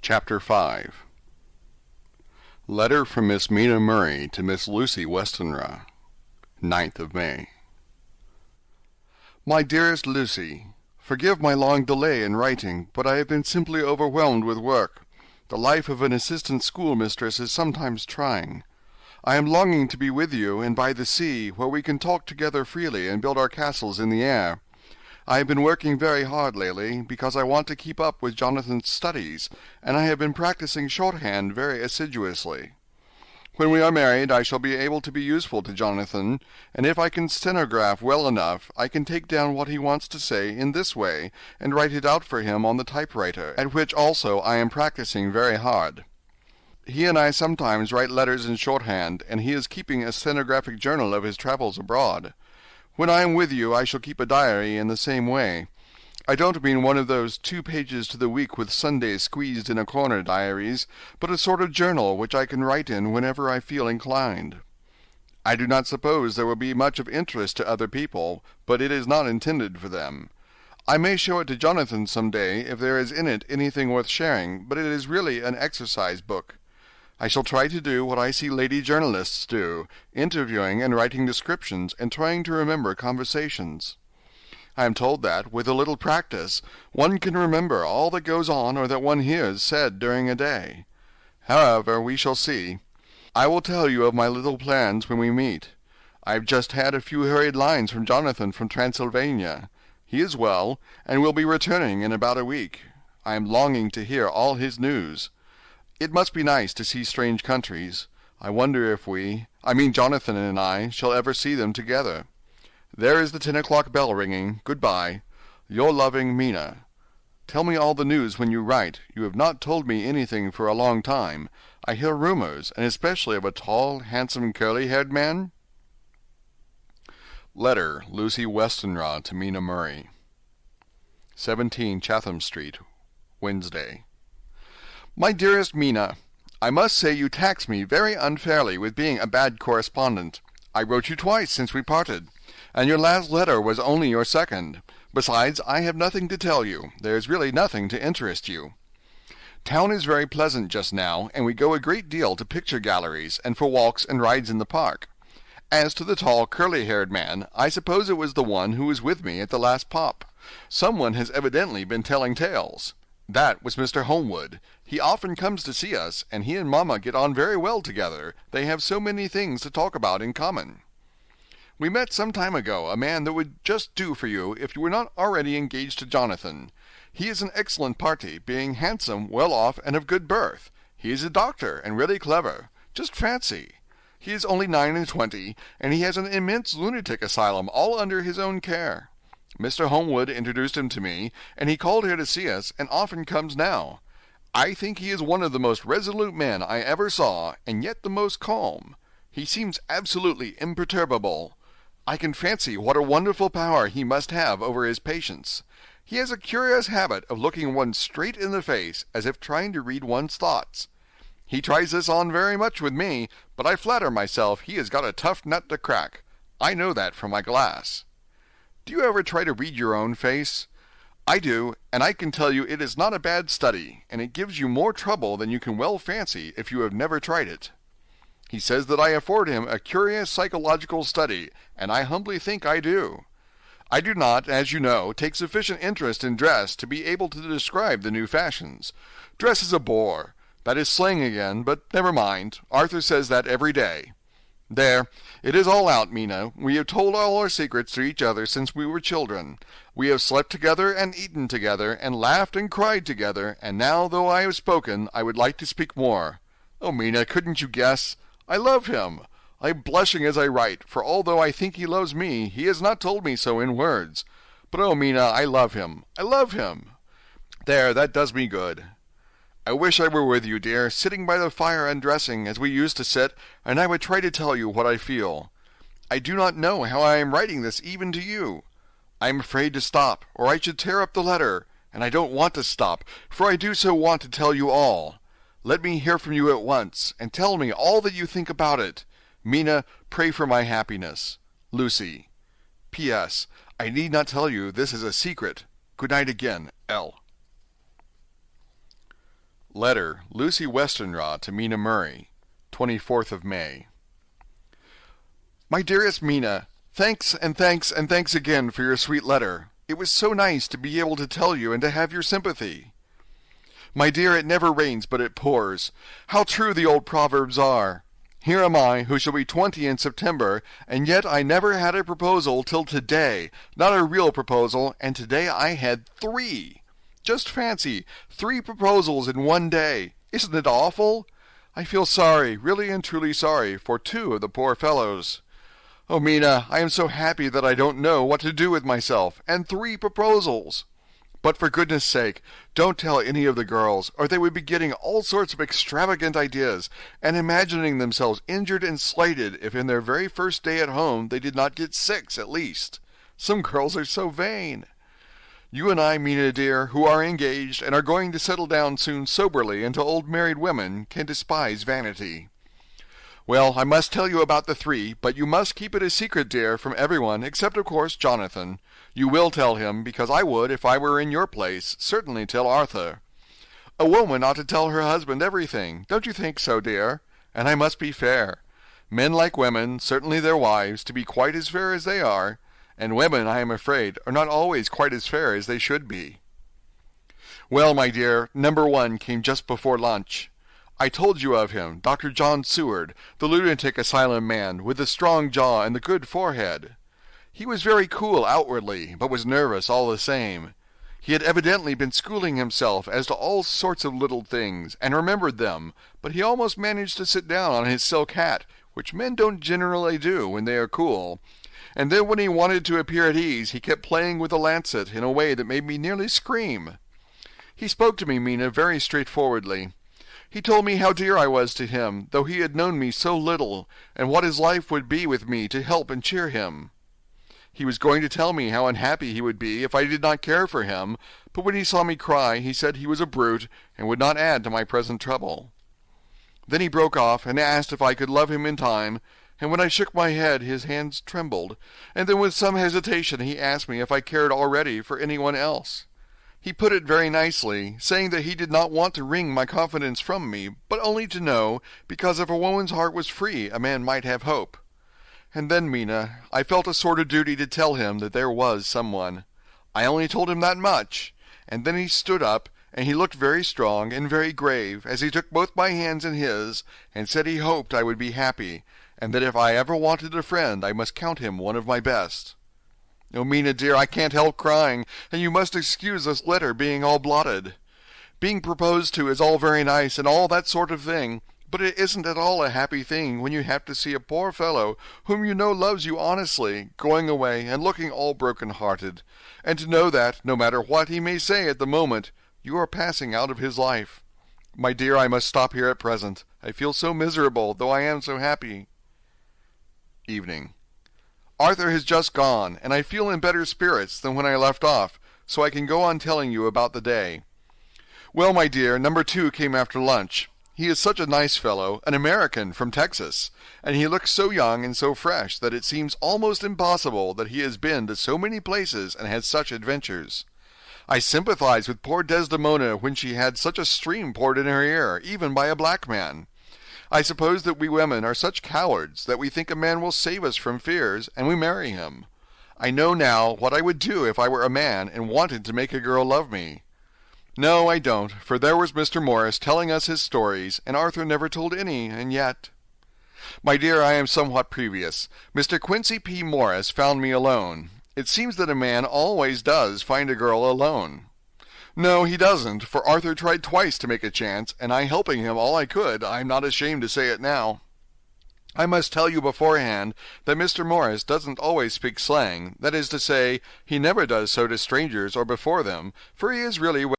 Chapter 5. Letter from Miss Mina Murray to Miss Lucy Westenra, 9th of May. My dearest Lucy, forgive my long delay in writing, but I have been simply overwhelmed with work. The life of an assistant schoolmistress is sometimes trying. I am longing to be with you and by the sea, where we can talk together freely and build our castles in the air. I have been working very hard lately, because I want to keep up with Jonathan's studies, and I have been practicing shorthand very assiduously. When we are married, I shall be able to be useful to Jonathan, and if I can stenograph well enough, I can take down what he wants to say in this way, and write it out for him on the typewriter, at which also I am practicing very hard. He and I sometimes write letters in shorthand, and he is keeping a stenographic journal of his travels abroad. When I am with you, I shall keep a diary in the same way. I don't mean one of those 2 pages to the week with Sundays squeezed in a corner diaries, but a sort of journal which I can write in whenever I feel inclined. I do not suppose there will be much of interest to other people, but it is not intended for them. I may show it to Jonathan some day if there is in it anything worth sharing, but it is really an exercise book. I shall try to do what I see lady journalists do, interviewing and writing descriptions and trying to remember conversations. I am told that, with a little practice, one can remember all that goes on or that one hears said during a day. However, we shall see. I will tell you of my little plans when we meet. I have just had a few hurried lines from Jonathan from Transylvania. He is well, and will be returning in about a week. I am longing to hear all his news. It must be nice to see strange countries. I wonder if Jonathan and I, shall ever see them together. There is the 10 o'clock bell ringing. Good-bye. Your loving Mina. Tell me all the news when you write. You have not told me anything for a long time. I hear rumors, and especially of a tall, handsome, curly-haired man. Letter, Lucy Westenra to Mina Murray. 17 Chatham Street, Wednesday. My dearest Mina, I must say you tax me very unfairly with being a bad correspondent. I wrote you twice since we parted, and your last letter was only your second. Besides, I have nothing to tell you. There is really nothing to interest you. Town is very pleasant just now, and we go a great deal to picture galleries, and for walks and rides in the park. As to the tall, curly-haired man, I suppose it was the one who was with me at the last pop. Someone has evidently been telling tales. That was Mr. Homewood. He often comes to see us, and he and Mamma get on very well together. They have so many things to talk about in common. We met some time ago a man that would just do for you if you were not already engaged to Jonathan. He is an excellent party, being handsome, well off, and of good birth. He is a doctor, and really clever. Just fancy! He is only 29, and he has an immense lunatic asylum all under his own care. Mr. Homewood introduced him to me, and he called here to see us, and often comes now. I think he is one of the most resolute men I ever saw, and yet the most calm. He seems absolutely imperturbable. I can fancy what a wonderful power he must have over his patients. He has a curious habit of looking one straight in the face, as if trying to read one's thoughts. He tries this on very much with me, but I flatter myself he has got a tough nut to crack. I know that from my glass. Do you ever try to read your own face? I do, and I can tell you it is not a bad study, and it gives you more trouble than you can well fancy if you have never tried it. He says that I afford him a curious psychological study, and I humbly think I do. I do not, as you know, take sufficient interest in dress to be able to describe the new fashions. Dress is a bore. That is slang again, but never mind. Arthur says that every day. There, it is all out, Mina. We have told all our secrets to each other since we were children. We have slept together and eaten together, and laughed and cried together, and now, though I have spoken, I would like to speak more. Oh, Mina, couldn't you guess? I love him. I am blushing as I write, for although I think he loves me, he has not told me so in words. But oh, Mina, I love him. I love him. There, that does me good. I wish I were with you, dear, sitting by the fire undressing, as we used to sit, and I would try to tell you what I feel. I do not know how I am writing this even to you. I am afraid to stop, or I should tear up the letter, and I don't want to stop, for I do so want to tell you all. Let me hear from you at once, and tell me all that you think about it. Mina, pray for my happiness. Lucy. P.S. I need not tell you this is a secret. Good night again, L. Letter, Lucy Westenra to Mina Murray, 24th of May. My dearest Mina, thanks and thanks and thanks again for your sweet letter. It was so nice to be able to tell you and to have your sympathy. My dear, it never rains but it pours. How true the old proverbs are. Here am I, who shall be 20 in September, and yet I never had a proposal till today, not a real proposal, and today I had 3. Just fancy, 3 proposals in one day. Isn't it awful? I feel sorry, really and truly sorry, for 2 of the poor fellows. Oh, Mina, I am so happy that I don't know what to do with myself, and 3 proposals. But for goodness sake, don't tell any of the girls, or they would be getting all sorts of extravagant ideas, and imagining themselves injured and slighted if in their very first day at home they did not get 6 at least. Some girls are so vain. You and I, Mina dear, who are engaged and are going to settle down soon soberly into old married women, can despise vanity. Well, I must tell you about the 3, but you must keep it a secret, dear, from everyone, except, of course, Jonathan. You will tell him, because I would, if I were in your place, certainly tell Arthur. A woman ought to tell her husband everything. Don't you think so, dear? And I must be fair. Men like women, certainly their wives, to be quite as fair as they are, and women, I am afraid, are not always quite as fair as they should be. Well, my dear, number 1 came just before lunch. I told you of him, Dr. John Seward, the lunatic asylum man, with the strong jaw and the good forehead. He was very cool outwardly, but was nervous all the same. He had evidently been schooling himself as to all sorts of little things, and remembered them, but he almost managed to sit down on his silk hat, which men don't generally do when they are cool. And then when he wanted to appear at ease, he kept playing with a lancet in a way that made me nearly scream. He spoke to me, Mina, very straightforwardly. He told me how dear I was to him, though he had known me so little, and what his life would be with me to help and cheer him. He was going to tell me how unhappy he would be if I did not care for him, but when he saw me cry, he said he was a brute, and would not add to my present trouble. Then he broke off, and asked if I could love him in time, and when I shook my head his hands trembled, and then with some hesitation he asked me if I cared already for anyone else. He put it very nicely, saying that he did not want to wring my confidence from me, but only to know, because if a woman's heart was free, a man might have hope. And then, Mina, I felt a sort of duty to tell him that there was someone. I only told him that much, and then he stood up, and he looked very strong and very grave, as he took both my hands in his, and said he hoped I would be happy, and that if I ever wanted a friend I must count him one of my best. Oh, Mina dear, I can't help crying, and you must excuse this letter being all blotted. Being proposed to is all very nice and all that sort of thing, but it isn't at all a happy thing when you have to see a poor fellow, whom you know loves you honestly, going away and looking all broken-hearted, and to know that, no matter what he may say at the moment, you are passing out of his life. My dear, I must stop here at present. I feel so miserable, though I am so happy. Evening. Arthur has just gone, and I feel in better spirits than when I left off, so I can go on telling you about the day. Well, my dear, number 2 came after lunch. He is such a nice fellow, an American from Texas, and he looks so young and so fresh that it seems almost impossible that he has been to so many places and had such adventures. I sympathize with poor Desdemona when she had such a stream poured in her ear, even by a black man. I suppose that we women are such cowards that we think a man will save us from fears, and we marry him. I know now what I would do if I were a man and wanted to make a girl love me. No, I don't, for there was Mr. Morris telling us his stories, and Arthur never told any, and yet... My dear, I am somewhat previous. Mr. Quincy P. Morris found me alone. It seems that a man always does find a girl alone. No, he doesn't, for Arthur tried twice to make a chance, and I helping him all I could, I'm not ashamed to say it now. I must tell you beforehand that Mr. Morris doesn't always speak slang, that is to say, he never does so to strangers or before them, for he is really